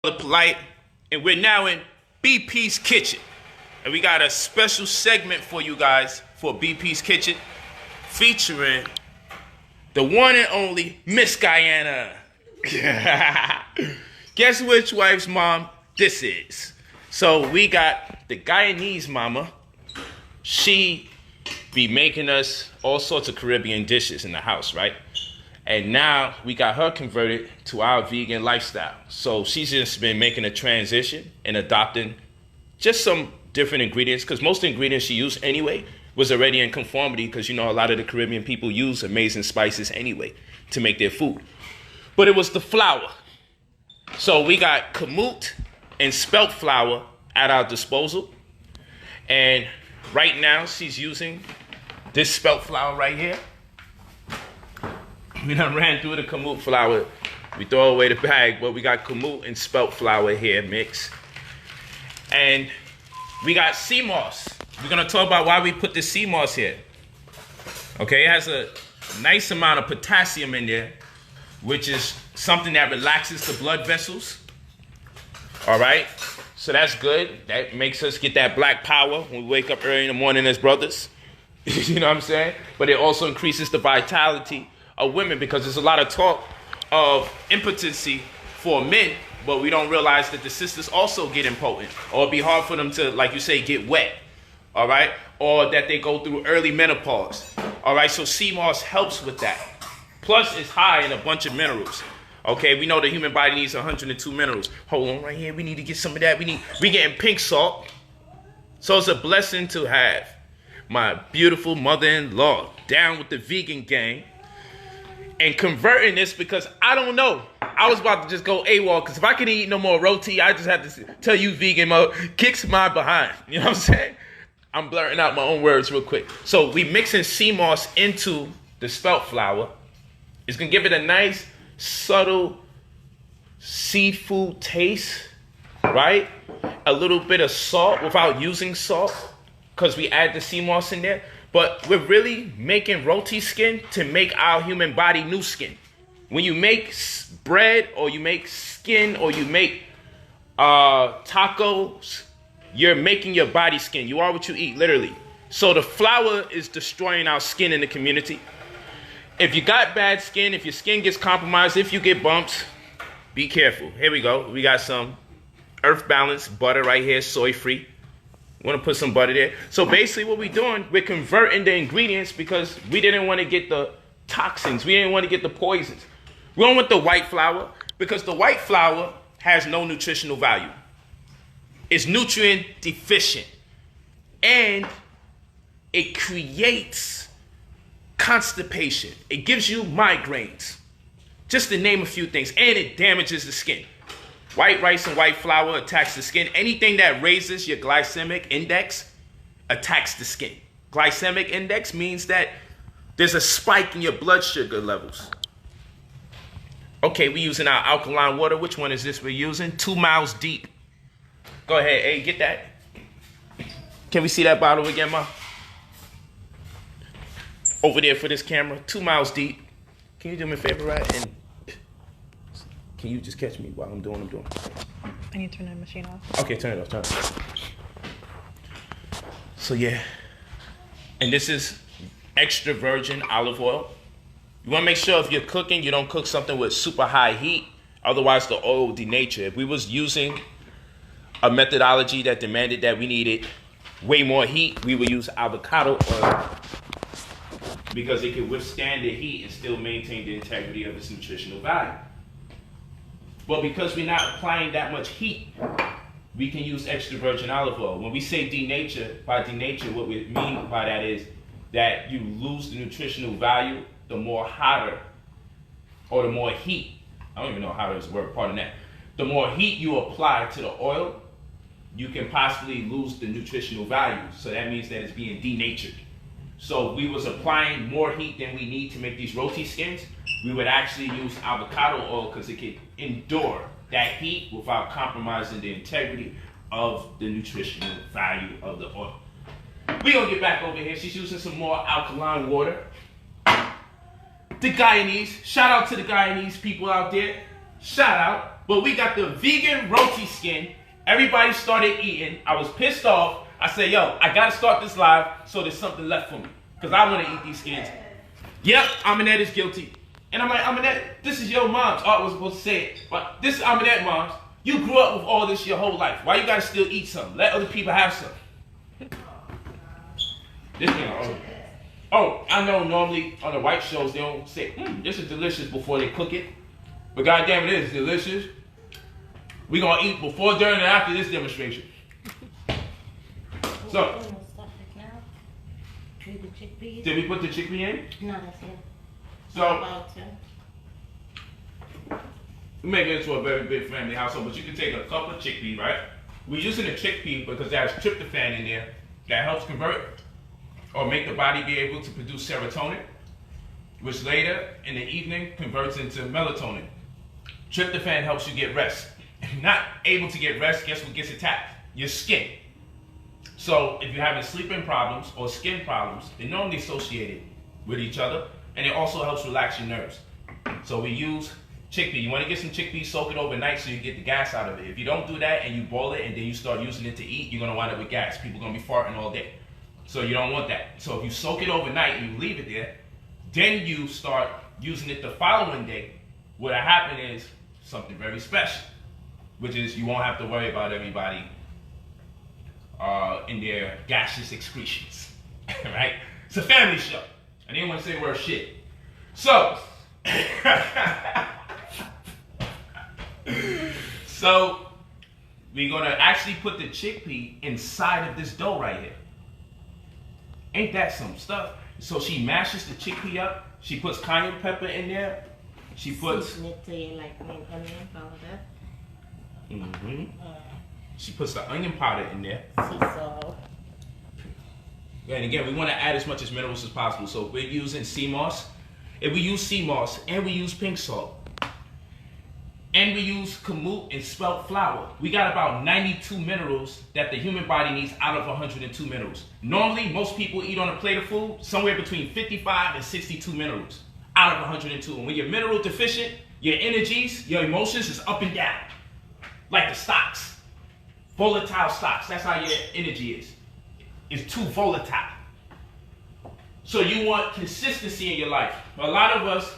Polight, and we're now in BP's Kitchen. And we got a special segment for you guys for BP's Kitchen featuring the one and only Miss Guyana. Guess which wife's mom this is? So we got the Guyanese mama. She be making us all sorts of Caribbean dishes in the house, right? And now we got her converted to our vegan lifestyle. So she's just been making a transition and adopting just some different ingredients, because most ingredients she used anyway was already in conformity, because you know a lot of the Caribbean people use amazing spices anyway to make their food. But it was the flour. So we got kamut and spelt flour at our disposal. And right now she's using this spelt flour right here. We done ran through the kamut flour. We throw away the bag, but we got kamut and spelt flour here mixed. And we got sea moss. We're gonna talk about why we put the sea moss here. Okay, it has a nice amount of potassium in there, which is something that relaxes the blood vessels. All right, so that's good. That makes us get that black power when we wake up early in the morning as brothers. You know what I'm saying? But it also increases the vitality of women, because there's a lot of talk of impotency for men, but we don't realize that the sisters also get impotent, or it'd be hard for them to, like you say, get wet, all right? Or that they go through early menopause, all right? So sea moss helps with that. Plus, it's high in a bunch of minerals, okay? We know the human body needs 102 minerals. Hold on right here, we need to get some of that. We getting pink salt. So it's a blessing to have my beautiful mother-in-law down with the vegan gang and converting this, because I don't know. I was about to just go AWOL, because if I could eat no more ROTI, I just have to tell you vegan mode, kicks my behind. You know what I'm saying? I'm blurting out my own words real quick. So we mixing sea moss into the spelt flour. It's going to give it a nice, subtle seafood taste, right? A little bit of salt without using salt, because we add the sea moss in there. But we're really making roti skin to make our human body new skin. When you make bread, or you make skin, or you make tacos, you're making your body skin. You are what you eat, literally. So the flour is destroying our skin in the community. If you got bad skin, if your skin gets compromised, if you get bumps, be careful. Here we go. We got some Earth Balance butter right here, soy-free. Want to put some butter there. So basically what we're doing, we're converting the ingredients, because we didn't want to get the toxins. We didn't want to get the poisons. We don't want the white flour, because the white flour has no nutritional value. It's nutrient deficient. And it creates constipation. It gives you migraines. Just to name a few things. And it damages the skin. White rice and white flour attacks the skin. Anything that raises your glycemic index attacks the skin. Glycemic index means that there's a spike in your blood sugar levels. Okay, we're using our alkaline water. Which one is this we're using? 2 miles deep. Go ahead, hey, get that. Can we see that bottle again, Ma? Over there for this camera, 2 miles deep. Can you do me a favor, right? And can you just catch me while I'm doing what I'm doing? I need to turn the machine off. Okay, turn it off, So yeah, and this is extra virgin olive oil. You want to make sure if you're cooking, you don't cook something with super high heat. Otherwise, the oil will denature. If we was using a methodology that demanded that we needed way more heat, we would use avocado oil, because it can withstand the heat and still maintain the integrity of its nutritional value. But because we're not applying that much heat, we can use extra virgin olive oil. When we say denature, by denature, what we mean by that is that you lose the nutritional value the more hotter, or the more heat. I don't even know how to word, pardon that. The more heat you apply to the oil, you can possibly lose the nutritional value. So that means that it's being denatured. So if we was applying more heat than we need to make these roti skins, we would actually use avocado oil, because it can endure that heat without compromising the integrity of the nutritional value of the oil. We're going to get back over here. She's using some more alkaline water. The Guyanese, shout out to the Guyanese people out there. Shout out. But we got the vegan roti skin. Everybody started eating. I was pissed off. I said, yo, I gotta start this live so there's something left for me. Because I want to eat these skins. Yep, Aminette is guilty. And I'm like, Aminette, this is your mom's. Oh, I was supposed to say it. But this is Aminette mom's. You grew up with all this your whole life. Why you gotta still eat something? Let other people have some. This thing, oh, I know normally on the white shows they don't say, this is delicious before they cook it. But goddamn it is delicious. We gonna eat before, during, and after this demonstration. So, did we put the chickpea in? No, that's it. So, we make it into a very big family household, but you can take a cup of chickpea, right? We're using the chickpea because there's tryptophan in there that helps convert or make the body be able to produce serotonin, which later in the evening converts into melatonin. Tryptophan helps you get rest. If you're not able to get rest, guess what gets attacked? Your skin. So if you're having sleeping problems or skin problems, they're normally associated with each other, and it also helps relax your nerves. So we use chickpea. You want to get some chickpeas, soak it overnight so you get the gas out of it. If you don't do that and you boil it and then you start using it to eat, you're going to wind up with gas. People are going to be farting all day. So you don't want that. So if you soak it overnight and you leave it there, then you start using it the following day, what'll happen is something very special, which is you won't have to worry about everybody in their gaseous excretions, right? It's a family show. I didn't want to say we're shit. So, we're gonna actually put the chickpea inside of this dough right here. Ain't that some stuff? So she mashes the chickpea up. She puts cayenne pepper in there. She puts. Season it to you like onion powder. Mm-hmm. She puts the onion powder in there. Sea salt. And again, we want to add as much as minerals as possible. So if we're using sea moss, if we use sea moss and we use pink salt, and we use kamut and spelt flour, we got about 92 minerals that the human body needs out of 102 minerals. Normally, most people eat on a plate of food somewhere between 55 and 62 minerals out of 102. And when you're mineral deficient, your energies, your emotions is up and down. Like the stocks. Volatile stocks. That's how your energy is. It's too volatile. So you want consistency in your life. A lot of us,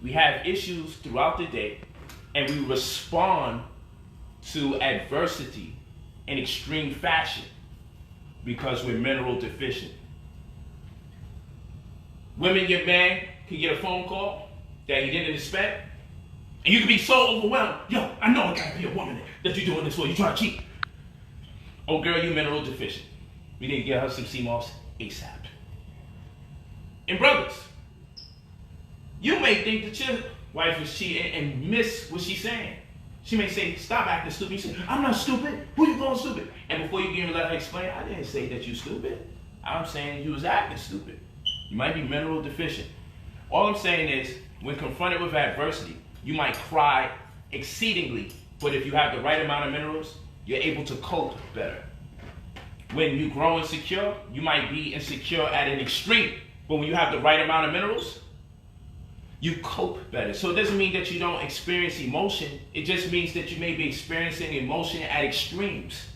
we have issues throughout the day and we respond to adversity in extreme fashion because we're mineral deficient. Women, your man can get a phone call that he didn't expect, and you can be so overwhelmed. Yo, I know it gotta be a woman that you're doing this for. You trying to cheat. Oh girl, you mineral deficient. We need to get her some sea moss ASAP. And brothers, you may think that your wife is cheating and miss what she's saying. She may say, stop acting stupid. You say, I'm not stupid. Who you calling stupid? And before you even let her explain, I didn't say that you stupid. I'm saying you was acting stupid. You might be mineral deficient. All I'm saying is, when confronted with adversity, you might cry exceedingly, but if you have the right amount of minerals, you're able to cope better. When you grow insecure, you might be insecure at an extreme, but when you have the right amount of minerals, you cope better. So it doesn't mean that you don't experience emotion. It just means that you may be experiencing emotion at extremes.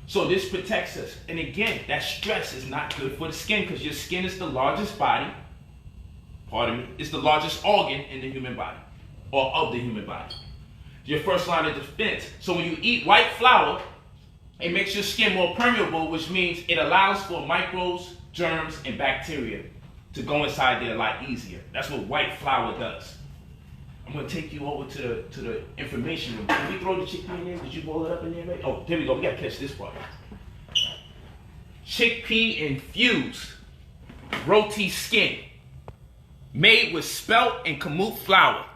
So this protects us. And again, that stress is not good for the skin because your skin is the largest body, pardon me, it's the largest organ in the human body or of the human body. Your first line of defense. So when you eat white flour, it makes your skin more permeable, which means it allows for microbes, germs, and bacteria to go inside there a lot easier. That's what white flour does. I'm gonna take you over to the information room. Can we throw the chickpea in there? Did you boil it up in there, right? Oh, there we go. We gotta catch this part. Chickpea infused roti skin, made with spelt and kamut flour.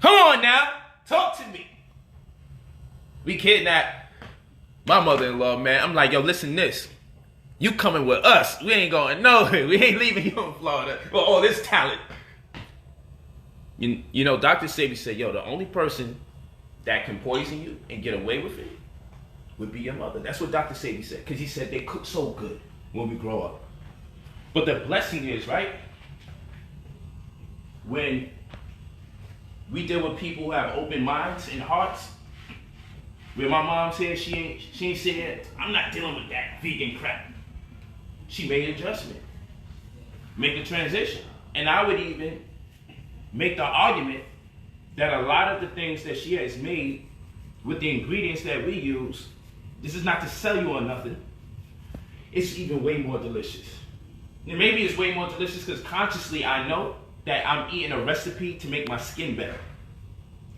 Come on now, talk to me. We kidnapped my mother-in-law, man. I'm like, yo, listen this. You coming with us. We ain't going nowhere. We ain't leaving you in Florida with all this talent. You know, Dr. Sebi said, yo, the only person that can poison you and get away with it would be your mother. That's what Dr. Sebi said, because he said they cook so good when we grow up. But the blessing is, right, when We deal with people who have open minds and hearts. Where my mom's here, she ain't saying, I'm not dealing with that vegan crap. She made an adjustment, make a transition. And I would even make the argument that a lot of the things that she has made with the ingredients that we use, this is not to sell you on nothing, it's even way more delicious. And maybe it's way more delicious because consciously I know that I'm eating a recipe to make my skin better.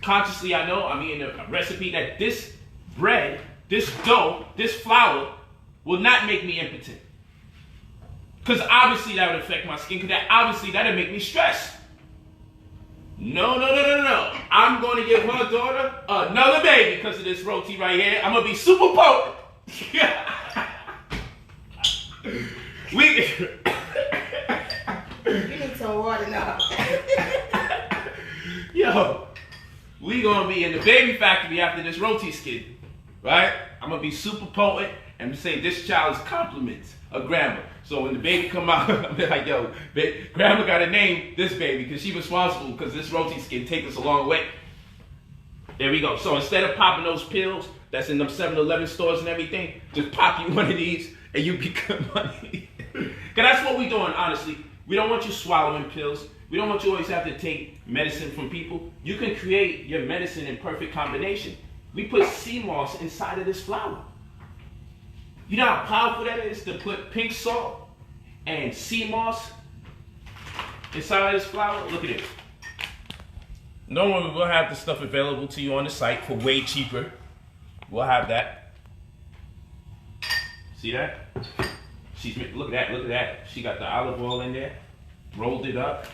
Consciously I know I'm eating a recipe that this bread, this dough, this flour will not make me impotent. Because obviously that would affect my skin, because obviously that would make me stressed. No. I'm going to give her daughter another baby because of this roti right here. I'm going to be super potent. You need some water now. Yo, we going to be in the baby factory after this roti skin. Right? I'm going to be super potent and say this child is compliments of grandma. So when the baby come out, I'm like, yo, grandma got to name this baby because she's responsible because this roti skin take us a long way. There we go. So instead of popping those pills that's in them 7-Eleven stores and everything, just pop you one of these and you become money. Because that's what we're doing, honestly. We don't want you swallowing pills. We don't want you always have to take medicine from people. You can create your medicine in perfect combination. We put sea moss inside of this flour. You know how powerful that is to put pink salt and sea moss inside of this flour? Look at it. No one will have the stuff available to you on the site for way cheaper. We'll have that. See that? Look at that. She got the olive oil in there, rolled it up.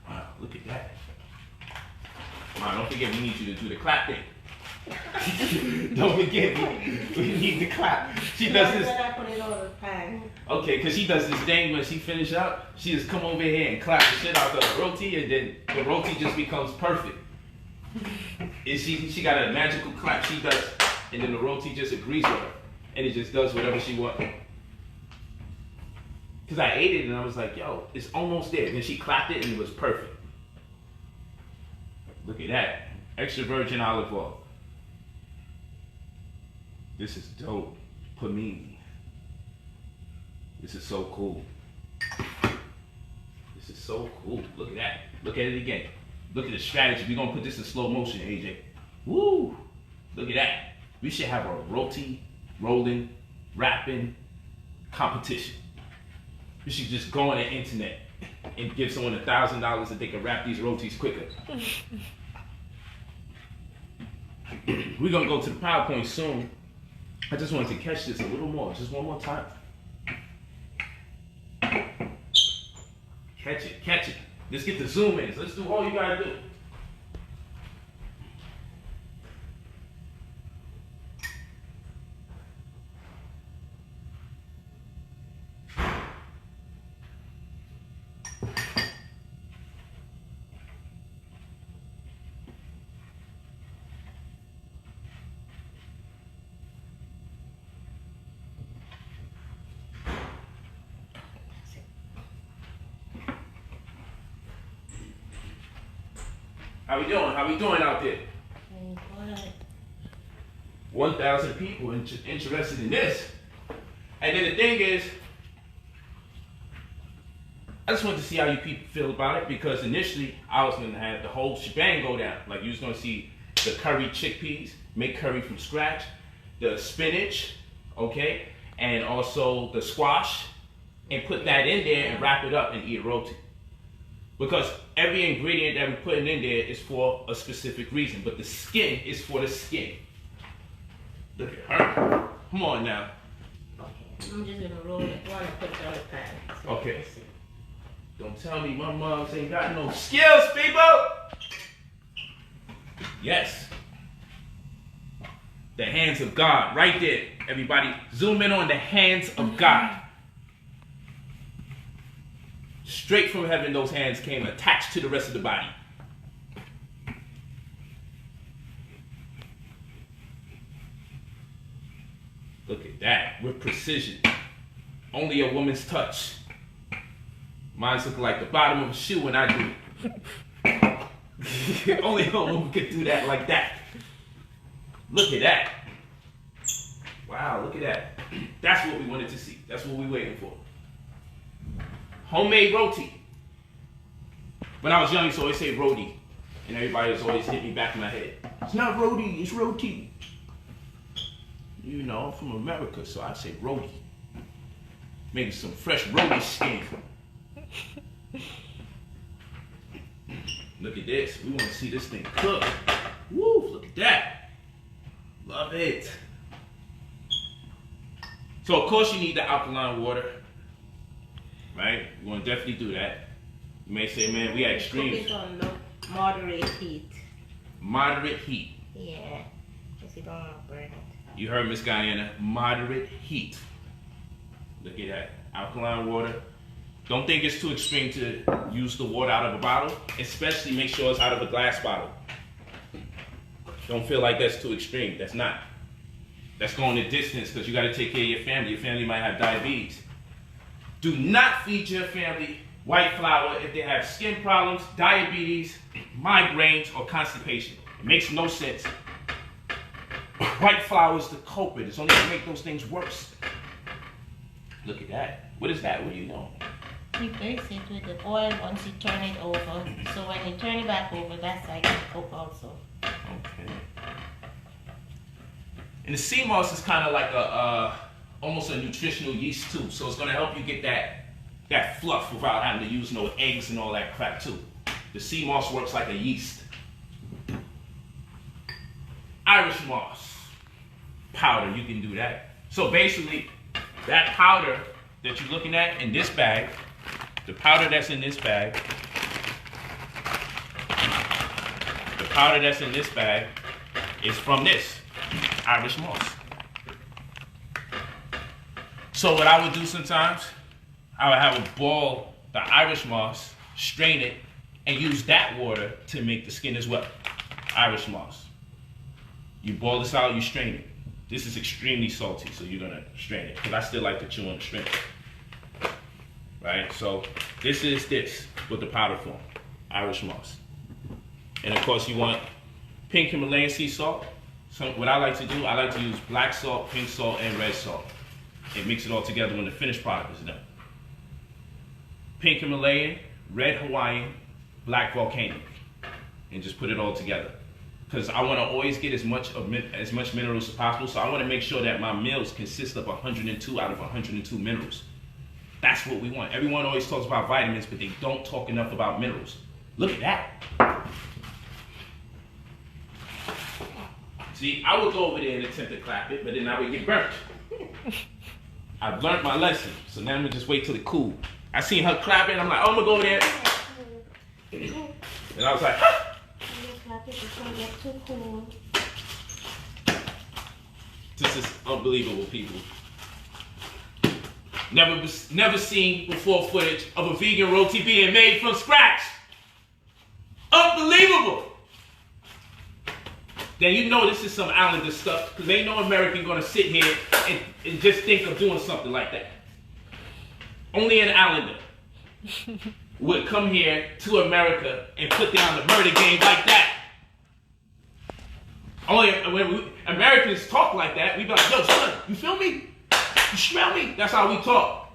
Wow, look at that. Come on, don't forget we need you to do the clap thing. Don't forget, we need the clap. She does this. I put it on the pan. Okay, because she does this thing when she finish up, she just come over here and clap the shit out the roti, and then the roti just becomes perfect. And she got a magical clap she does, and then the roti just agrees with her, and it just does whatever she wants. Because I ate it and I was like, yo, it's almost there. Then she clapped it and it was perfect. Look at that. Extra virgin olive oil. This is dope. Panini. This is so cool. This is so cool. Look at that. Look at it again. Look at the strategy. We're going to put this in slow motion, AJ. Woo! Look at that. We should have a roti, rolling, wrapping competition. We should just go on the internet and give someone $1,000 that they can wrap these rotis quicker. We're going to go to the PowerPoint soon. I just wanted to catch this a little more. Just one more time. Catch it, catch it. Let's get the zoom in. Let's do all you got to do. How we doing? How we doing out there? 1,000 people interested in this. And then the thing is, I just wanted to see how you people feel about it, because initially I was going to have the whole shebang go down. Like, you was going to see the curry chickpeas, make curry from scratch, the spinach, okay, and also the squash, and put that in there and wrap it up and eat roti. Because every ingredient that we're putting in there is for a specific reason, but the skin is for the skin. Look at her. Come on now. Okay, I'm just gonna roll it one and put it on the pan. So Okay. Don't tell me my moms ain't got no skills, people. Yes. The hands of God, right there. Everybody, zoom in on the hands of God. Straight from heaven, those hands came attached to the rest of the body. Look at that, with precision. Only a woman's touch. Mine's looking like the bottom of a shoe when I do it. Only a woman could do that like that. Look at that. Wow, look at that. That's what we wanted to see. That's what we waiting for. Homemade roti. When I was young, I used to always say roti. And everybody was always hit me back in my head. It's not roti, it's roti. You know, I'm from America, so I say roti. Making some fresh roti skin. Look at this. We want to see this thing cook. Woo, look at that. Love it. So, of course, you need the alkaline water. Right? You want to definitely do that. You may say, man, we at extremes. Cook it on low, moderate heat. Moderate heat. Yeah. Because you don't want to burn it. You heard Miss Guyana. Moderate heat. Look at that. Alkaline water. Don't think it's too extreme to use the water out of a bottle. Especially make sure it's out of a glass bottle. Don't feel like that's too extreme. That's not. That's going the distance because you got to take care of your family. Your family might have diabetes. Do not feed your family white flour if they have skin problems, diabetes, migraines, or constipation. It makes no sense. White flour is the culprit. It's only going to make those things worse. Look at that. What is that? What do you know? You base it with the oil once you turn it over. So when you turn it back over, that's like a cook also. Okay. And the sea moss is kind of like a almost a nutritional yeast too. So it's going to help you get that fluff without having to use no eggs and all that crap too. The sea moss works like a yeast. Irish moss powder, you can do that. So basically, that powder that you're looking at in this bag, the powder that's in this bag, the powder that's in this bag is from this Irish moss. So what I would do sometimes, I would have a boil the Irish moss, strain it, and use that water to make the skin as well. Irish moss. You boil this out, you strain it. This is extremely salty, so you're gonna strain it. Because I still like to chew on the strain. Right? So this is this with the powder form. Irish moss. And of course you want pink Himalayan sea salt. So what I like to do, I like to use black salt, pink salt, and red salt. And mix it all together when the finished product is done. Pink Himalayan, red Hawaiian, black volcanic. And just put it all together. Because I want to always get as much minerals as possible. So I want to make sure that my meals consist of 102 out of 102 minerals. That's what we want. Everyone always talks about vitamins, but they don't talk enough about minerals. Look at that. See, I would go over there and attempt to clap it, but then I would get burnt. I've learned my lesson, so now I'm gonna just wait till it cool. I seen her clapping, I'm like, oh, I'm gonna go over there. And I was like, ah! This is unbelievable, people. Never seen before footage of a vegan roti being made from scratch. Unbelievable. Then you know this is some Islander stuff, because ain't no American gonna sit here and just think of doing something like that. Only an Islander would come here to America and put down the murder game like that. Only when Americans talk like that, we be like, yo, son, you feel me? You smell me? That's how we talk.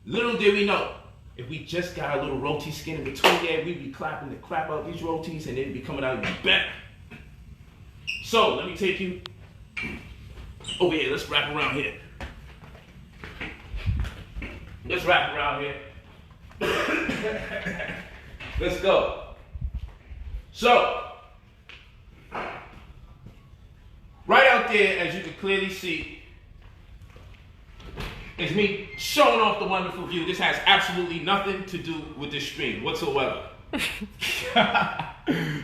Little did we know, if we just got a little roti skin in between there, we'd be clapping the crap out these rotis and they'd be coming out even better. So, let me take you over here. Let's wrap around here. Let's wrap around here. Let's go. So, right out there, as you can clearly see, is me showing off the wonderful view. This has absolutely nothing to do with this stream whatsoever.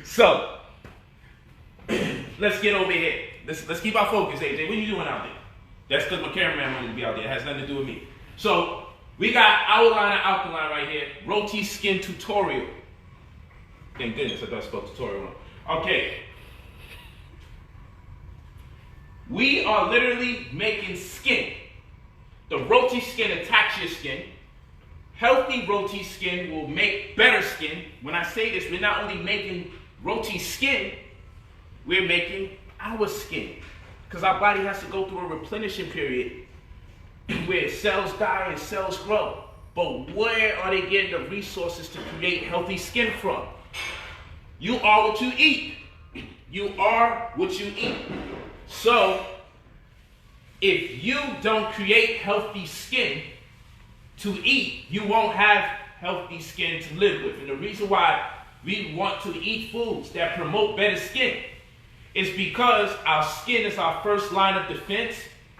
So, let's get over here. Let's keep our focus, AJ. What are you doing out there? That's because my cameraman wanted to be out there. It has nothing to do with me. So, we got our line of alkaline right here. Roti skin tutorial. Thank goodness I thought I spelled tutorial wrong. Okay. We are literally making skin. The roti skin attacks your skin, healthy roti skin will make better skin. When I say this, we're not only making roti skin, we're making our skin. Because our body has to go through a replenishing period where cells die and cells grow. But where are they getting the resources to create healthy skin from? You are what you eat. You are what you eat. So, if you don't create healthy skin to eat, you won't have healthy skin to live with. And the reason why we want to eat foods that promote better skin is because our skin is our first line of defense.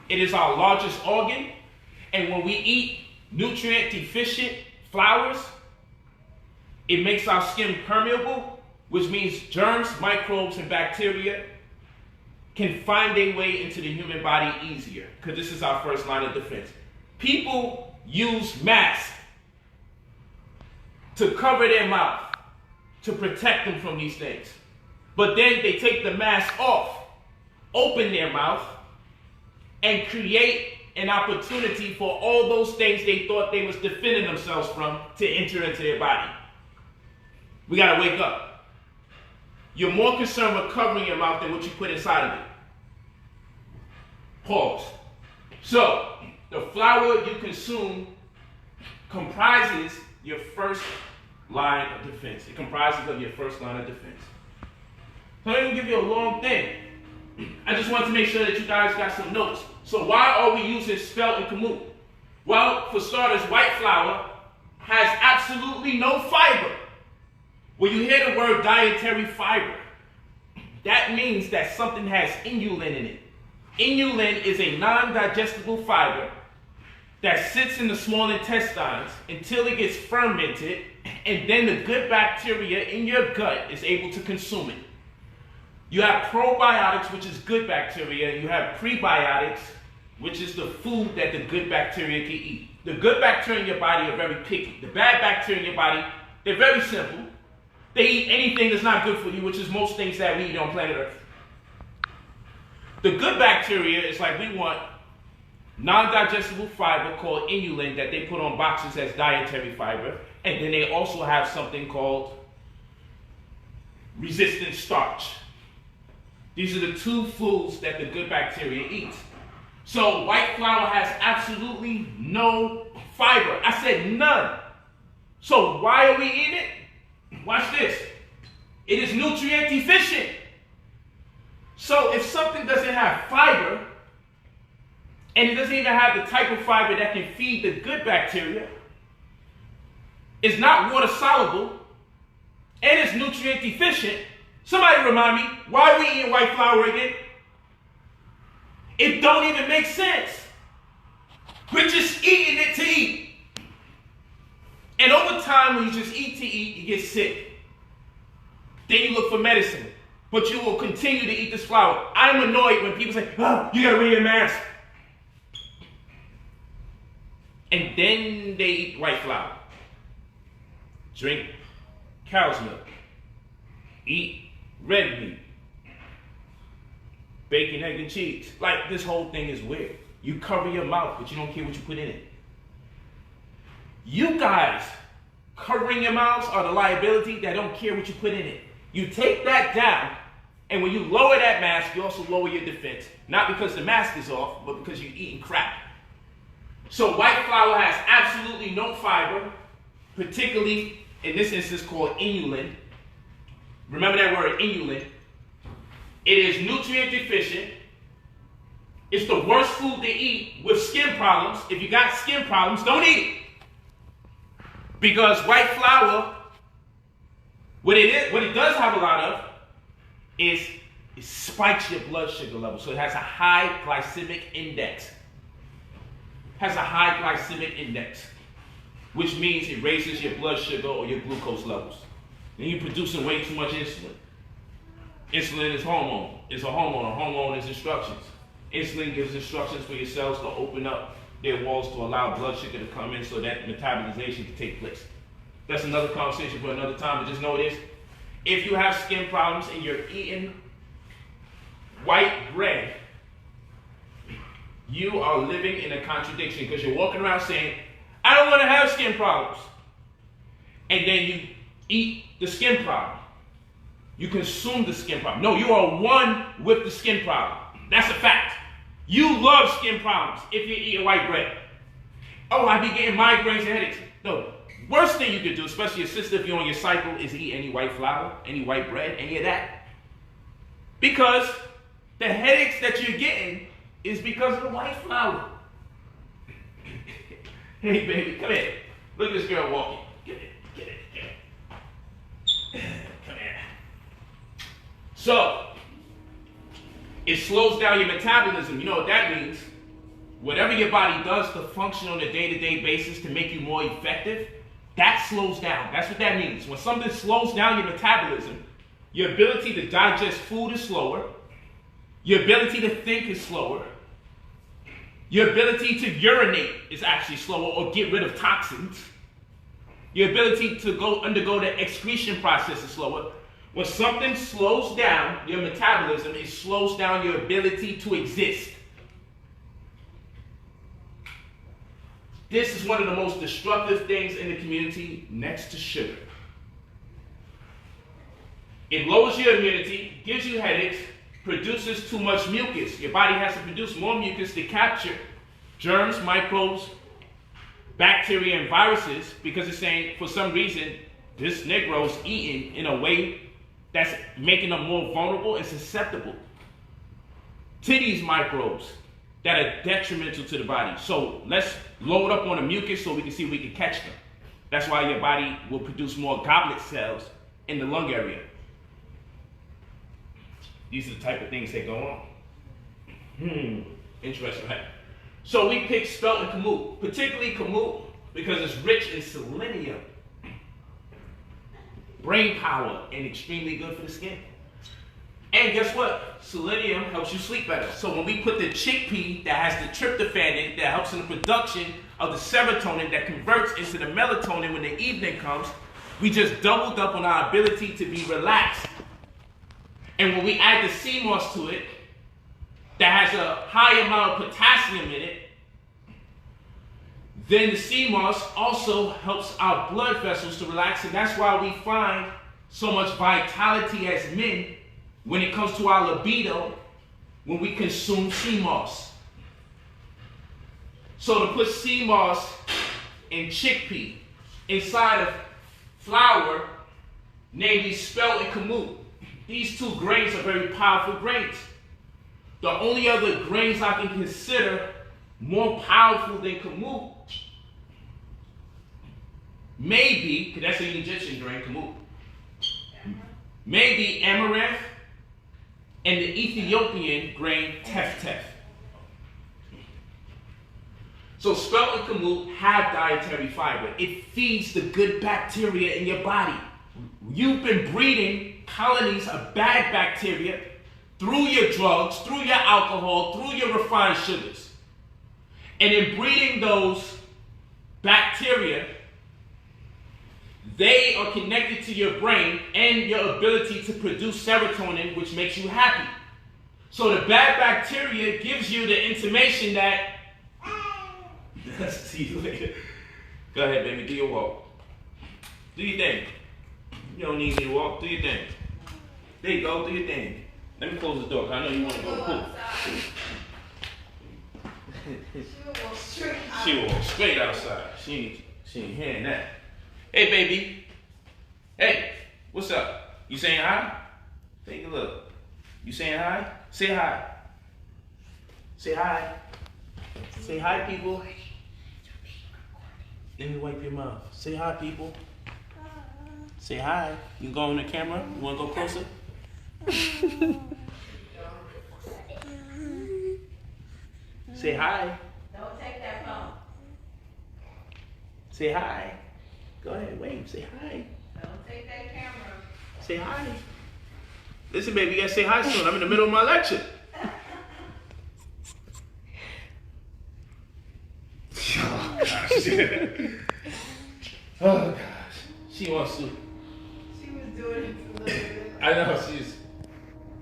It is our largest organ. And when we eat nutrient deficient flours, it makes our skin permeable, which means germs, microbes, and bacteria can find their way into the human body easier, because this is our first line of defense. People use masks to cover their mouth to protect them from these things. But then they take the mask off, open their mouth, and create an opportunity for all those things they thought they was defending themselves from to enter into their body. We gotta wake up. You're more concerned with covering your mouth than what you put inside of it. Pause. So, the flour you consume comprises your first line of defense. It comprises of your first line of defense. So I'm going to give you a long thing. I just want to make sure that you guys got some notes. So why are we using spelt and kamut? Well, for starters, white flour has absolutely no fiber. When you hear the word dietary fiber, that means that something has inulin in it. Inulin is a non-digestible fiber that sits in the small intestines until it gets fermented, and then the good bacteria in your gut is able to consume it. You have probiotics, which is good bacteria, and you have prebiotics, which is the food that the good bacteria can eat. The good bacteria in your body are very picky. The bad bacteria in your body, they're very simple. They eat anything that's not good for you, which is most things that we eat on planet Earth. The good bacteria is like we want non-digestible fiber called inulin that they put on boxes as dietary fiber, and then they also have something called resistant starch. These are the two foods that the good bacteria eats. So white flour has absolutely no fiber. I said none. So why are we eating it? Watch this. It is nutrient deficient. So if something doesn't have fiber, and it doesn't even have the type of fiber that can feed the good bacteria, it's not water soluble, and it's nutrient deficient, somebody remind me, why are we eating white flour again? It don't even make sense. We're just eating it to eat. And over time, when you just eat to eat, you get sick. Then you look for medicine. But you will continue to eat this flour. I'm annoyed when people say, oh, you gotta wear your mask. And then they eat white flour. Drink cow's milk. Eat red meat. Bacon, egg, and cheese. Like, this whole thing is weird. You cover your mouth, but you don't care what you put in it. You guys covering your mouths are the liability that don't care what you put in it. You take that down, and when you lower that mask, you also lower your defense. Not because the mask is off, but because you're eating crap. So white flour has absolutely no fiber, particularly in this instance called inulin. Remember that word, inulin. It is nutrient deficient. It's the worst food to eat with skin problems. If you got skin problems, don't eat it. Because white flour, what it does have a lot of is it spikes your blood sugar level. So it has a high glycemic index. Which means it raises your blood sugar or your glucose levels. Then you're producing way too much insulin. Insulin is hormone. It's a hormone. A hormone is instructions. Insulin gives instructions for your cells to open up their walls to allow blood sugar to come in so that metabolization can take place. That's another conversation for another time, but just know this. If you have skin problems and you're eating white bread, you are living in a contradiction because you're walking around saying, I I don't want to have skin problems. And then you eat the skin problem. You consume the skin problem. No, you are one with the skin problem. That's a fact. You love skin problems if you're eating white bread. Oh, I be getting migraines and headaches. No, worst thing you could do, especially your sister, if you're on your cycle, is eat any white flour, any white bread, any of that. Because the headaches that you're getting is because of the white flour. Hey, baby, come here. Look at this girl walking. Get it. Come here. So, it slows down your metabolism. You know what that means? Whatever your body does to function on a day-to-day basis to make you more effective, that slows down. That's what that means. When something slows down your metabolism, your ability to digest food is slower. Your ability to think is slower. Your ability to urinate is actually slower or get rid of toxins. Your ability to undergo the excretion process is slower. When something slows down your metabolism, it slows down your ability to exist. This is one of the most destructive things in the community next to sugar. It lowers your immunity, gives you headaches, produces too much mucus. Your body has to produce more mucus to capture germs, microbes, bacteria, and viruses, because it's saying for some reason this Negro's eating in a way that's making them more vulnerable and susceptible to these microbes that are detrimental to the body. So let's load up on the mucus so we can see if we can catch them. That's why your body will produce more goblet cells in the lung area. These are the type of things that go on. Interesting, right? So we picked spelt and kamut, particularly kamut because it's rich in selenium, brain power, and extremely good for the skin. And guess what? Selenium helps you sleep better. So when we put the chickpea that has the tryptophan in it, that helps in the production of the serotonin that converts into the melatonin when the evening comes, we just doubled up on our ability to be relaxed. And when we add the sea moss to it, that has a high amount of potassium in it, then the sea moss also helps our blood vessels to relax, and that's why we find so much vitality as men when it comes to our libido when we consume sea moss. So to put sea moss and chickpea inside of flour, namely spelt and kamut, these two grains are very powerful grains. The only other grains I can consider more powerful than kamut, maybe, because that's an Egyptian grain, kamut, maybe amaranth and the Ethiopian grain teff. So spelt and kamut have dietary fiber. It feeds the good bacteria in your body. You've been breeding colonies of bad bacteria through your drugs, through your alcohol, through your refined sugars. And in breeding those bacteria, they are connected to your brain and your ability to produce serotonin, which makes you happy. So the bad bacteria gives you the intimation that, see you later. Go ahead, baby, do your walk. Do your thing. You don't need me to walk, do your thing. There you go, do your thing. Let me close the door, because I know you want to go to the pool. She will walk straight outside. She ain't hearing that. Hey, baby. Hey, what's up? You saying hi? Take a look. You saying hi? Say hi. Say hi. Say hi, people. Let me wipe your mouth. Say hi, people. Say hi. You can go on the camera? You want to go closer? Say hi. Don't take that phone. Say hi. Go ahead, wave. Say hi. Don't take that camera. Say hi. Listen, baby, you gotta say hi soon. I'm in the middle of my lecture. Oh, gosh. Oh, gosh. She wants to. She was doing it a little bit. I know, she's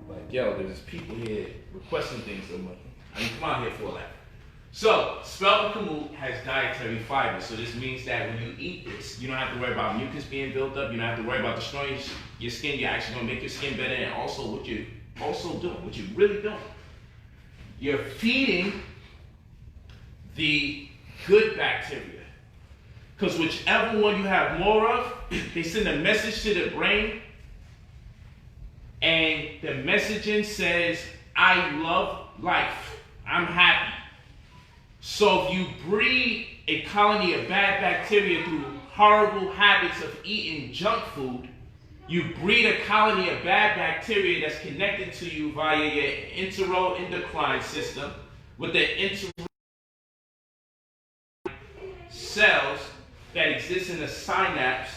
like, yo, there's people here requesting things so much. I mean, come out here for that. So, spelt kamut has dietary fiber. So this means that when you eat this, you don't have to worry about mucus being built up. You don't have to worry about destroying your skin. You're actually going to make your skin better. And also what you're really doing, you're feeding the good bacteria. Because whichever one you have more of, they send a message to the brain. And the messaging says, I love life. I'm happy. So if you breed a colony of bad bacteria through horrible habits of eating junk food, you breed a colony of bad bacteria that's connected to you via your enteroendocrine system with the cells that exist in the synapse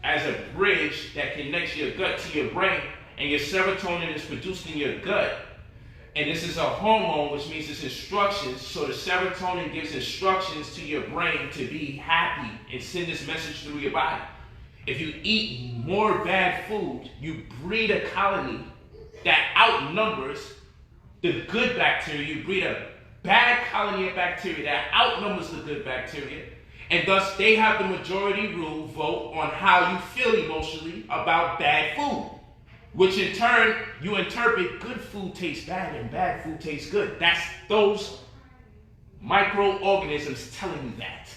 as a bridge that connects your gut to your brain, and your serotonin is produced in your gut. And this is a hormone, which means it's instructions. So the serotonin gives instructions to your brain to be happy and send this message through your body. If you eat more bad food, you breed a colony that outnumbers the good bacteria. You breed a bad colony of bacteria that outnumbers the good bacteria. And thus, they have the majority rule vote on how you feel emotionally about bad food. Which in turn, you interpret good food tastes bad and bad food tastes good. That's those microorganisms telling you that.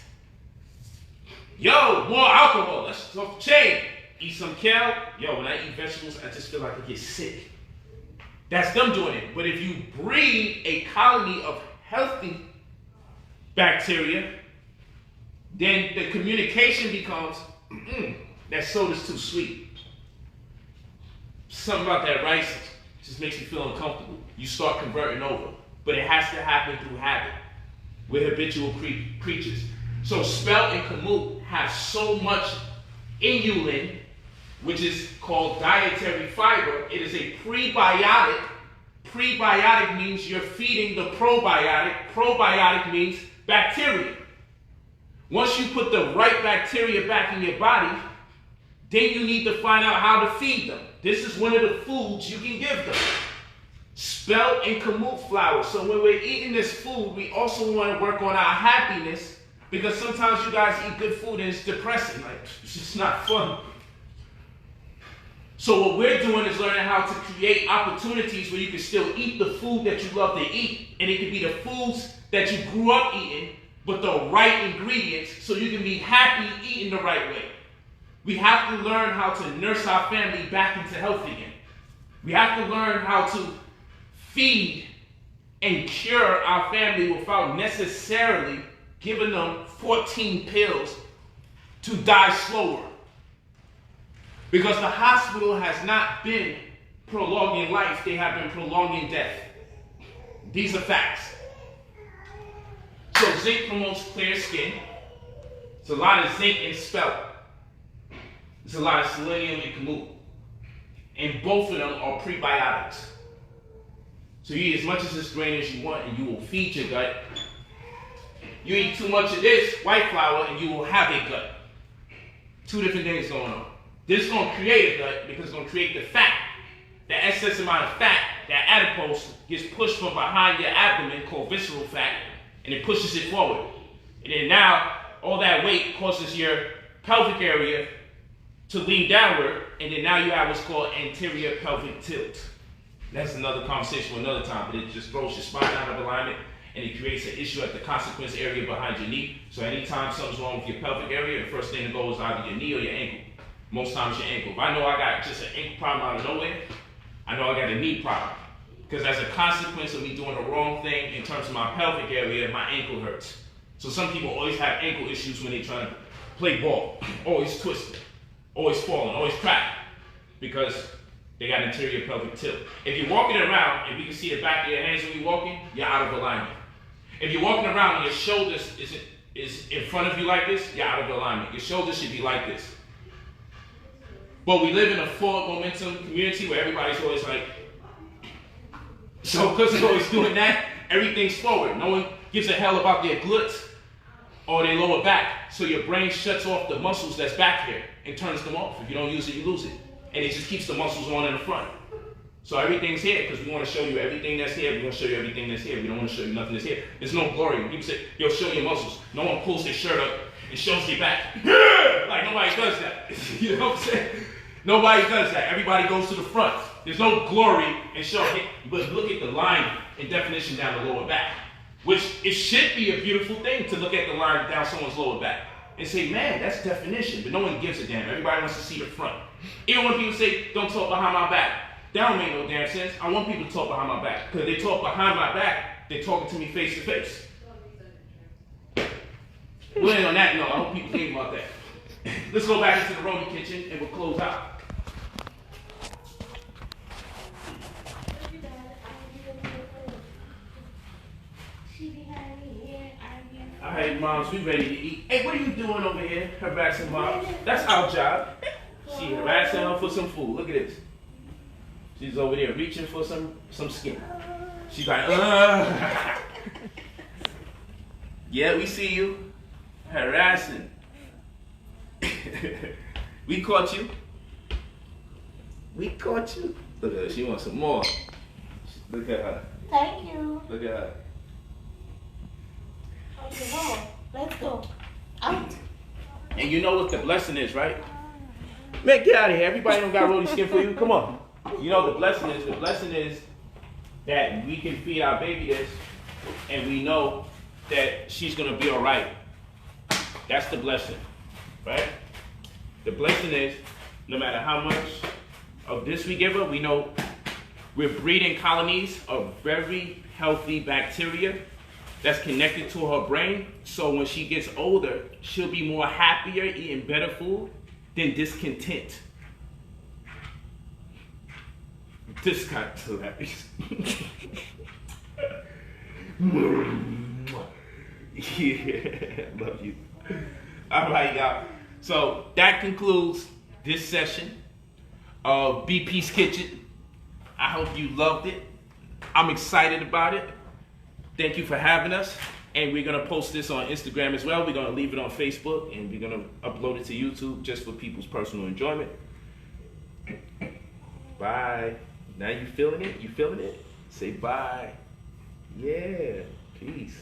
Yo, more alcohol. Let's off the chain. Eat some kale. Yo, when I eat vegetables, I just feel like I get sick. That's them doing it. But if you breed a colony of healthy bacteria, then the communication becomes, that soda's too sweet. Something about that rice just makes you feel uncomfortable. You start converting over. But it has to happen through habit. We're habitual creatures. So spelt and kamut have so much inulin, which is called dietary fiber. It is a prebiotic. Prebiotic means you're feeding the probiotic. Probiotic means bacteria. Once you put the right bacteria back in your body, then you need to find out how to feed them. This is one of the foods you can give them. Spelt and kamut flour. So when we're eating this food, we also want to work on our happiness, because sometimes you guys eat good food and it's depressing. Like, it's just not fun. So what we're doing is learning how to create opportunities where you can still eat the food that you love to eat. And it can be the foods that you grew up eating, but the right ingredients, so you can be happy eating the right way. We have to learn how to nurse our family back into health again. We have to learn how to feed and cure our family without necessarily giving them 14 pills to die slower. Because the hospital has not been prolonging life, they have been prolonging death. These are facts. So zinc promotes clear skin. It's a lot of zinc in spelt. There's a lot of selenium in kamut. And both of them are prebiotics. So you eat as much of this grain as you want and you will feed your gut. You eat too much of this white flour and you will have a gut. Two different things going on. This is going to create a gut because it's going to create the fat. The excess amount of fat, that adipose, gets pushed from behind your abdomen, called visceral fat, and it pushes it forward. And then now, all that weight causes your pelvic area to lean downward, and then now you have what's called anterior pelvic tilt. That's another conversation for another time, but it just throws your spine out of alignment, and it creates an issue at the consequence area behind your knee. So anytime something's wrong with your pelvic area, the first thing to go is either your knee or your ankle. Most times your ankle. If I know I got just an ankle problem out of nowhere, I know I got a knee problem. Because as a consequence of me doing the wrong thing in terms of my pelvic area, my ankle hurts. So some people always have ankle issues when they're trying to play ball. Always twisted, always falling, always cracking. Because they got anterior pelvic tilt. If you're walking around and we can see the back of your hands when you're walking, you're out of alignment. If you're walking around and your shoulders is in front of you like this, you're out of alignment. Your shoulders should be like this. But we live in a forward momentum community where everybody's always like, so because they're always doing that, everything's forward. No one gives a hell about their glutes or their lower back. So your brain shuts off the muscles that's back here and turns them off. If you don't use it, you lose it. And it just keeps the muscles on in the front. So everything's here because we want to show you everything that's here. We want to show you everything that's here. We don't want to show you nothing that's here. There's no glory. When people say, yo, show your muscles. No one pulls their shirt up and shows their back. Like nobody does that. You know what I'm saying? Nobody does that. Everybody goes to the front. There's no glory and show. But look at the line and definition down the lower back. Which it should be a beautiful thing to look at the line down someone's lower back and say, man, that's definition. But no one gives a damn. Everybody wants to see the front. Even when people say, don't talk behind my back. That don't make no damn sense. I want people to talk behind my back. Because if they talk behind my back, they're talking to me face to face. Well, on that note, I hope people think about that. Let's go back into the ROTI kitchen and we'll close out. All right, moms, we ready to eat. Hey, what are you doing over here, harassing mom? That's our job. She harassing her for some food. Look at this. She's over there reaching for some skin. She's like, Yeah, we see you. Harassing. We caught you. We caught you. Look at her. She wants some more. Look at her. Thank you. Look at her. Okay, Mama, let's go. Out. And you know what the blessing is, right? Man, get out of here. Everybody don't got ROTI skin for you. Come on. You know what the blessing is? The blessing is that we can feed our baby this and we know that she's going to be all right. That's the blessing, right? The blessing is no matter how much of this we give her, we know we're breeding colonies of very healthy bacteria that's connected to her brain. So when she gets older, she'll be more happier, eating better food than discontent. This got hilarious. Yeah, love you. All right, y'all. So that concludes this session of BP's Kitchen. I hope you loved it. I'm excited about it. Thank you for having us. And we're going to post this on Instagram as well. We're going to leave it on Facebook and we're going to upload it to YouTube just for people's personal enjoyment. Bye. Now you feeling it? You feeling it? Say bye. Yeah. Peace.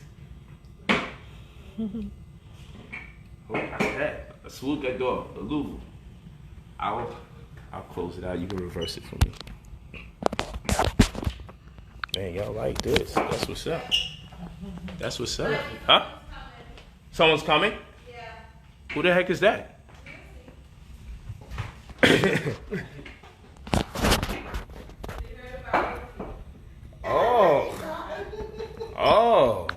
That. A swoop that door. A Louisville. I'll close it out. You can reverse it for me. Man, y'all like this. That's what's up. That's what's up. Huh? Someone's coming? Yeah. Who the heck is that? Oh,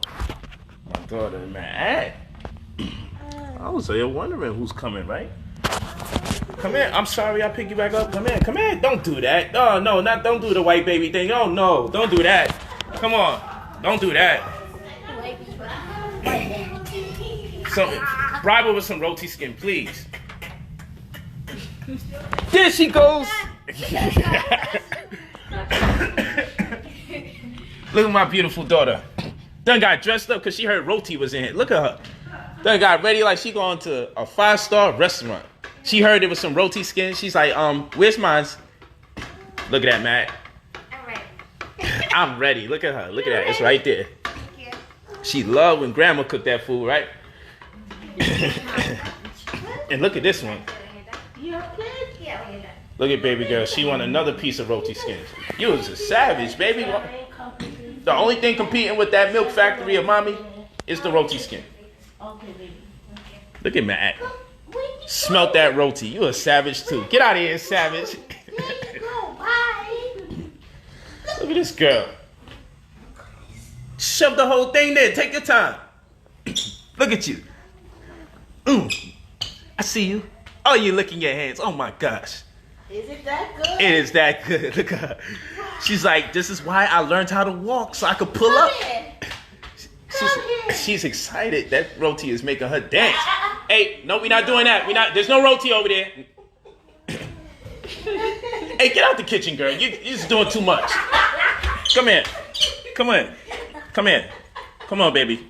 my daughter, man. I was here wondering who's coming, right? Come here. I'm sorry I picked you back up. Come here. Come here. Don't do that. Oh, no, don't do the white baby thing. Oh, no. Don't do that. Come on. Don't do that. Bribe her with some ROTI skin, please. There she goes. Look at my beautiful daughter. Done got dressed up because she heard ROTI was in here. Look at her. Done got ready like she going to a 5-star restaurant. She heard there was some ROTI skin. She's like, where's mine? Look at that, Matt. I'm ready. I'm ready. Look at her. Look at that. It's right there. She loved when grandma cooked that food, right? And look at this one. Look at baby girl. She want another piece of ROTI skin. You was a savage, baby. The only thing competing with that milk factory of mommy is the ROTI skin. Look at Matt. Smelt that ROTI. You a savage too. Get out of here, savage. Look at this girl. Shove the whole thing there. Take your time. Look at you. I see you. Oh, you're licking your hands. Oh my gosh. Is it that good? It is that good. Look at her. She's like, this is why I learned how to walk so I could pull up. She's excited. That ROTI is making her dance. Hey, no, we're not doing that. There's no ROTI over there. Hey, get out the kitchen, girl. You're just doing too much. Come here. Come on. Come here. Come on, baby.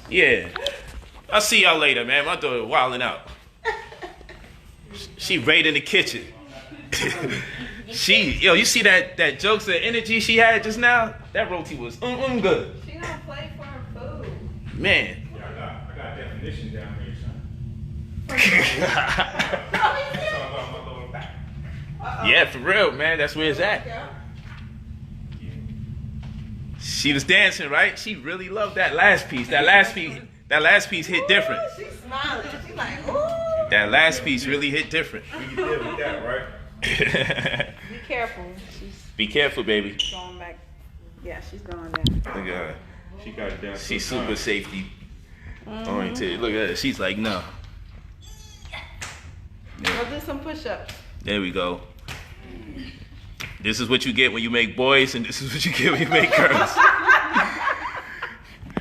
Yeah. I'll see y'all later, man. My daughter wilding out. She right in the kitchen. You see that jokes and energy she had just now? That roti was good. She don't play for her food. Man. Yeah, I got definitions down here, son. Yeah, for real, man. That's where it's at. She was dancing, right? She really loved that last piece. That last piece hit different. She's smiling. She's like, ooh. That last piece really hit different. We can deal with that, right? Be careful. Be careful, baby. She's going back. Yeah, she's going down. Look at her. She got it down. She's super safety oriented. Look at her. She's like, no. Go do some push-ups. There we go. This is what you get when you make boys, and this is what you get when you make girls.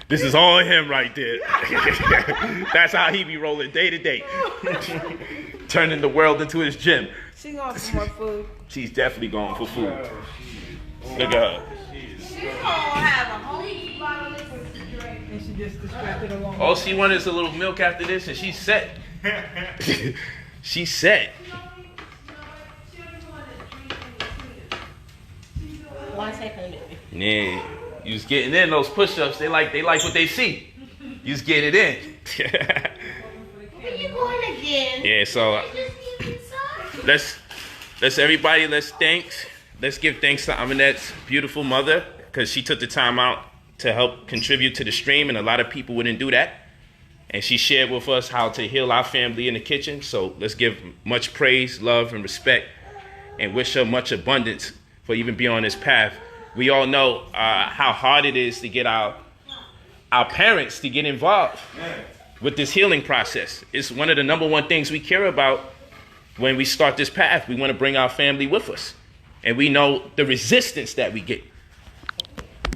This is all him right there. That's how he be rolling day to day. Turning the world into his gym. She's going for more food. She's definitely going for food. Look at her. She's going to have a whole bottle of liquor to drink. And she just distracted along. All she wanted is a little milk after this, and she's set. She's set. 1 second. Yeah, you was getting in those push-ups. They like what they see. You was getting it in. Where you going again? Yeah, so let's give thanks to Aminette's beautiful mother, because she took the time out to help contribute to the stream, and a lot of people wouldn't do that. And she shared with us how to heal our family in the kitchen. So let's give much praise, love, and respect, and wish her much abundance for even being on this path. We all know how hard it is to get our parents to get involved with this healing process. It's one of the number one things we care about when we start this path. We want to bring our family with us. And we know the resistance that we get.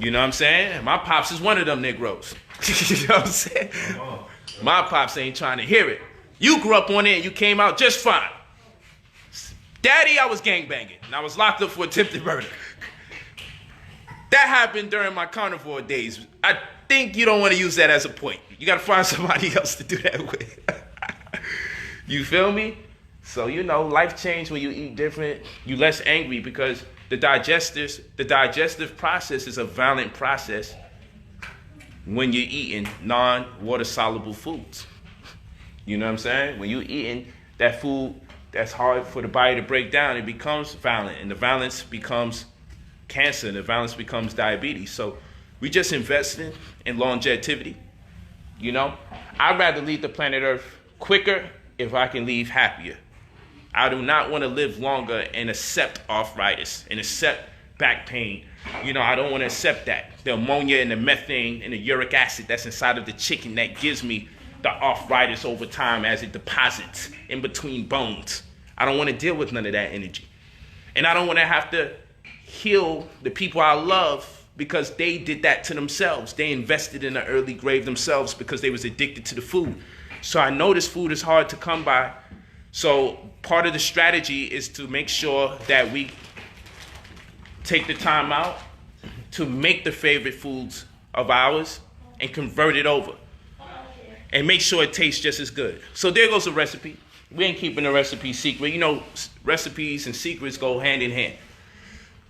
You know what I'm saying? My pops is one of them Negroes. You know what I'm saying? My pops ain't trying to hear it. You grew up on it and you came out just fine. Daddy, I was gangbanging, and I was locked up for attempted murder. That happened during my carnivore days. I think you don't want to use that as a point. You got to find somebody else to do that with. You feel me? So, life change when you eat different. You less angry, because the digestive process is a violent process when you're eating non-water soluble foods. You know what I'm saying? When you're eating that food that's hard for the body to break down, it becomes violent, and the violence becomes cancer, and the violence becomes diabetes. So we just investing in longevity. I'd rather leave the planet Earth quicker if I can leave happier. I do not want to live longer and accept arthritis and accept back pain. I don't want to accept that. The ammonia and the methane and the uric acid that's inside of the chicken that gives me the arthritis over time as it deposits in between bones. I don't want to deal with none of that energy. And I don't want to have to heal the people I love because they did that to themselves. They invested in an early grave themselves because they was addicted to the food. So I know this food is hard to come by. So part of the strategy is to make sure that we take the time out to make the favorite foods of ours and convert it over. And make sure it tastes just as good. So there goes a recipe. We ain't keeping the recipe secret. Recipes and secrets go hand in hand.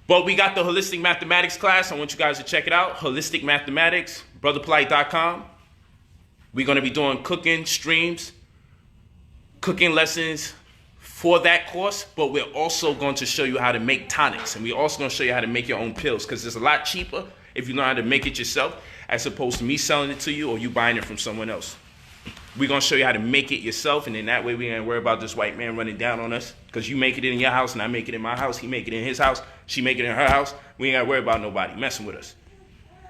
But we got the Holistic Mathematics class. I want you guys to check it out. Holistic Mathematics, brotherpolight.com. We're going to be doing cooking streams, cooking lessons for that course. But we're also going to show you how to make tonics. And we're also going to show you how to make your own pills, because it's a lot cheaper if you learn how to make it yourself, as opposed to me selling it to you or you buying it from someone else. We're going to show you how to make it yourself, and then that way we ain't worry about this white man running down on us, because you make it in your house and I make it in my house. He make it in his house. She make it in her house. We ain't got to worry about nobody messing with us.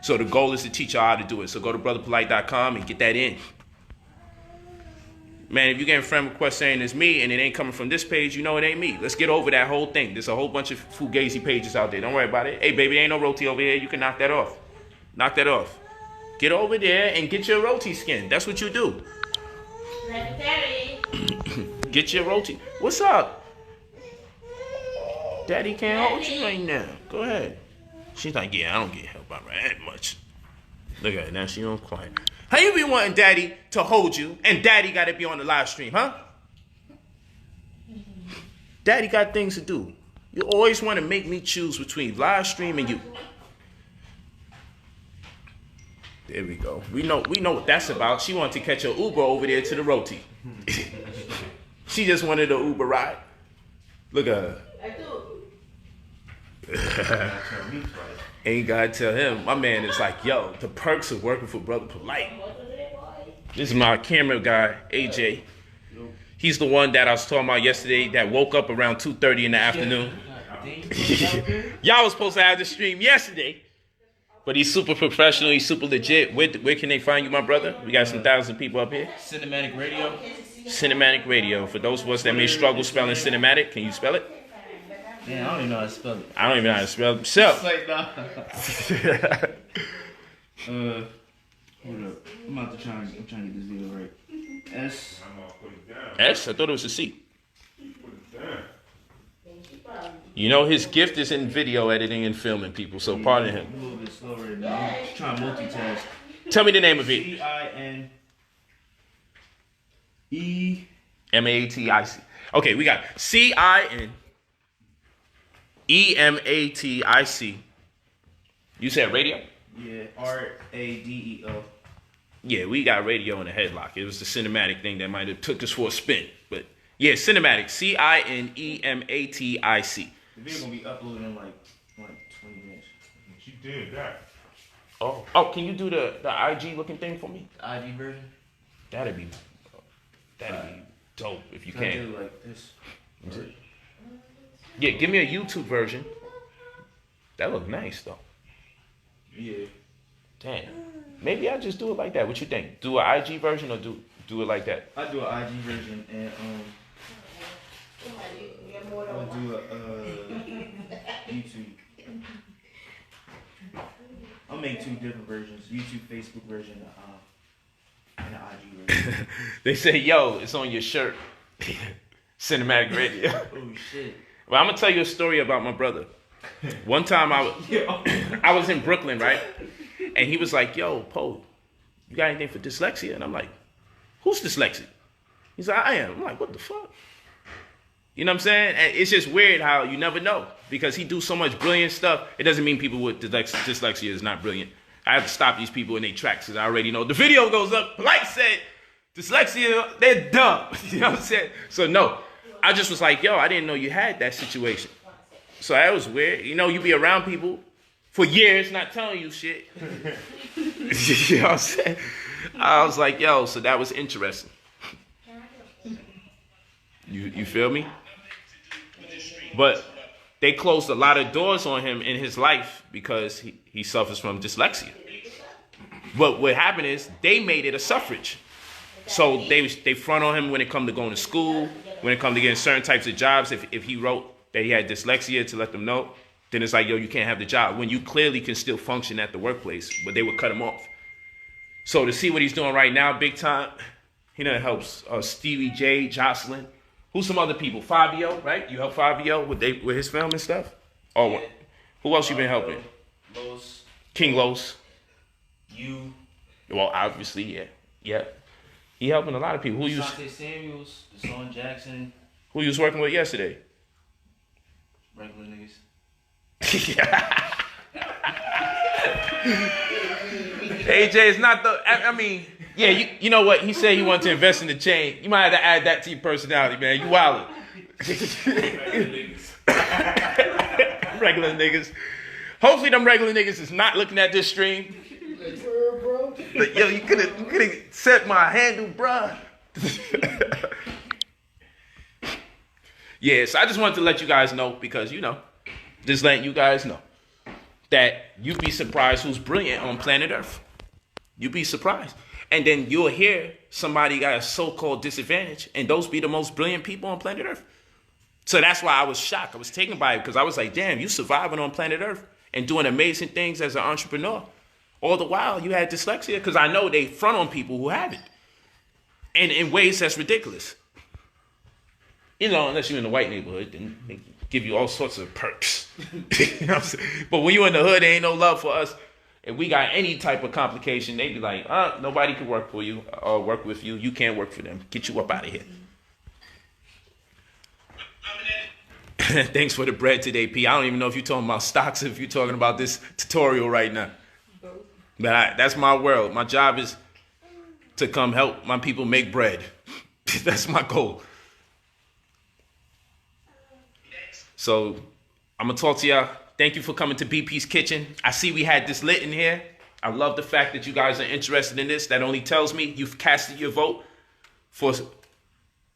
So the goal is to teach y'all how to do it. So go to brotherpolight.com and get that in. Man, if you get a friend request saying it's me and it ain't coming from this page, it ain't me. Let's get over that whole thing. There's a whole bunch of fugazi pages out there. Don't worry about it. Hey, baby, there ain't no roti over here. You can knock that off. Knock that off. Get over there and get your roti skin. That's what you do. Get your roti. What's up? Daddy can't hold you right now. Go ahead. She's like, yeah, I don't get help out that much. Look at her. Now she on quiet. How you be wanting Daddy to hold you and Daddy got to be on the live stream, huh? Daddy got things to do. You always want to make me choose between live stream and you. There we go. We know what that's about. She wanted to catch an Uber over there to the ROTI. She just wanted an Uber ride. Look at her. Ain't gotta tell him. My man is like, yo, the perks of working for Brother Polight. This is my camera guy, AJ. He's the one that I was talking about yesterday that woke up around 2:30 in the afternoon. Y'all was supposed to have the stream yesterday. But he's super professional. He's super legit. Where can they find you, my brother? We got some thousand people up here. Cinematic Radio. Cinematic Radio. For those of us that may struggle spelling cinematic, can you spell it? Yeah, I don't even know how to spell it. I don't even know how to spell it myself. It's like, nah. Hold up. I'm about to I'm trying to get this video right. S. S? I thought it was a C. You know, his gift is in video editing and filming, people, so pardon him. I'm a little bit slow right now. I'm just trying to multitask. Tell me the name of it. C-I-N-E. M-A-T-I-C. Okay, we got C-I-N-E-M-A-T-I-C. You said radio? Yeah, R-A-D-E-O. Yeah, we got radio in the headlock. It was the cinematic thing that might have took us for a spin. But yeah, cinematic. C-I-N-E-M-A-T-I-C. The video gonna be uploaded in like 20 minutes. She did that. Oh, can you do the IG looking thing for me? The IG version? That'd be dope if you Can I can. do it like this? Yeah, give me a YouTube version. That look nice though. Yeah. Damn. Maybe I'll just do it like that. What you think? Do an IG version or do it like that? I do an IG version and I'll do a YouTube. I'll make two different versions: YouTube, Facebook version, and an IG version. They say, yo, it's on your shirt. Cinematic radio. Oh shit! Well, I'm gonna tell you a story about my brother. One time I was in Brooklyn, right? And he was like, yo, Poe, you got anything for dyslexia? And I'm like, who's dyslexic? He's like, I am. I'm like, what the fuck? You know what I'm saying? And it's just weird how you never know. Because he do so much brilliant stuff. It doesn't mean people with dyslexia is not brilliant. I have to stop these people in their tracks because I already know. The video goes up. Polight said, dyslexia, they're dumb. You know what I'm saying? So no, I just was like, yo, I didn't know you had that situation. So that was weird. You know, you be around people for years not telling you shit. You know what I'm saying? I was like, yo, so that was interesting. You feel me? But they closed a lot of doors on him in his life because he suffers from dyslexia. But what happened is they made it a suffrage. So they front on him when it come to going to school, when it come to getting certain types of jobs. If he wrote that he had dyslexia to let them know, then it's like, yo, you can't have the job. When you clearly can still function at the workplace, but they would cut him off. So to see what he's doing right now, big time, he done helps Stevie J, Jocelyn. Who's some other people? Fabio, right? You help Fabio with his film and stuff? Oh, yeah. Who else you been helping? Los. King Los. You. Well, obviously, yeah. Yeah. He helping a lot of people. Who you Samuels, Deshaun Jackson. Who you was working with yesterday? Regular niggas. AJ is not the. I mean, yeah. You know what? He said he wanted to invest in the chain. You might have to add that to your personality, man. You wildin'. Regular niggas. Hopefully, them regular niggas is not looking at this stream. But, yo, you could have set my handle, bruh. Yeah, so I just wanted to let you guys know because, you know, just letting you guys know that you'd be surprised who's brilliant on planet Earth. You'd be surprised. And then you'll hear somebody got a so-called disadvantage, and those be the most brilliant people on planet Earth. So that's why I was shocked. I was taken by it because I was like, damn, you surviving on planet Earth and doing amazing things as an entrepreneur. All the while you had dyslexia, because I know they front on people who have it. And in ways that's ridiculous. You know, unless you're in the white neighborhood, then they give you all sorts of perks. You know what I'm saying? But when you're in the hood, there ain't no love for us. If we got any type of complication, they be like, nobody can work for you or work with you. You can't work for them. Get you up out of here. Thanks for the bread today, P. I don't even know if you're talking about stocks, if you're talking about this tutorial right now. But that's my world. My job is to come help my people make bread. That's my goal. So I'm going to talk to y'all. Thank you for coming to BP's Kitchen. I see we had this lit in here. I love the fact that you guys are interested in this. That only tells me you've casted your vote for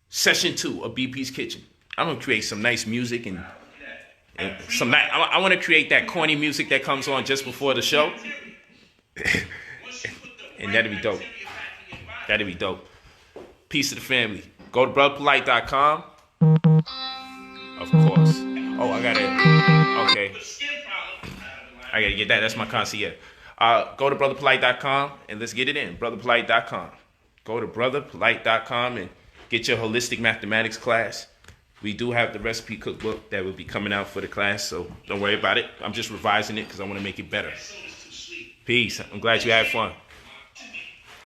session 2 of BP's Kitchen. I'm going to create some nice music and some nice. I want to create that corny music that comes on just before the show. And that'd be dope. That'd be dope. Peace to the family. Go to brotherpolight.com. Of course. Oh, I gotta. Okay. I gotta get that. That's my concierge. Go to brotherpolight.com and let's get it in. Brotherpolight.com. Go to brotherpolight.com and get your holistic mathematics class. We do have the recipe cookbook that will be coming out for the class, so don't worry about it. I'm just revising it because I want to make it better. Peace. I'm glad you had fun.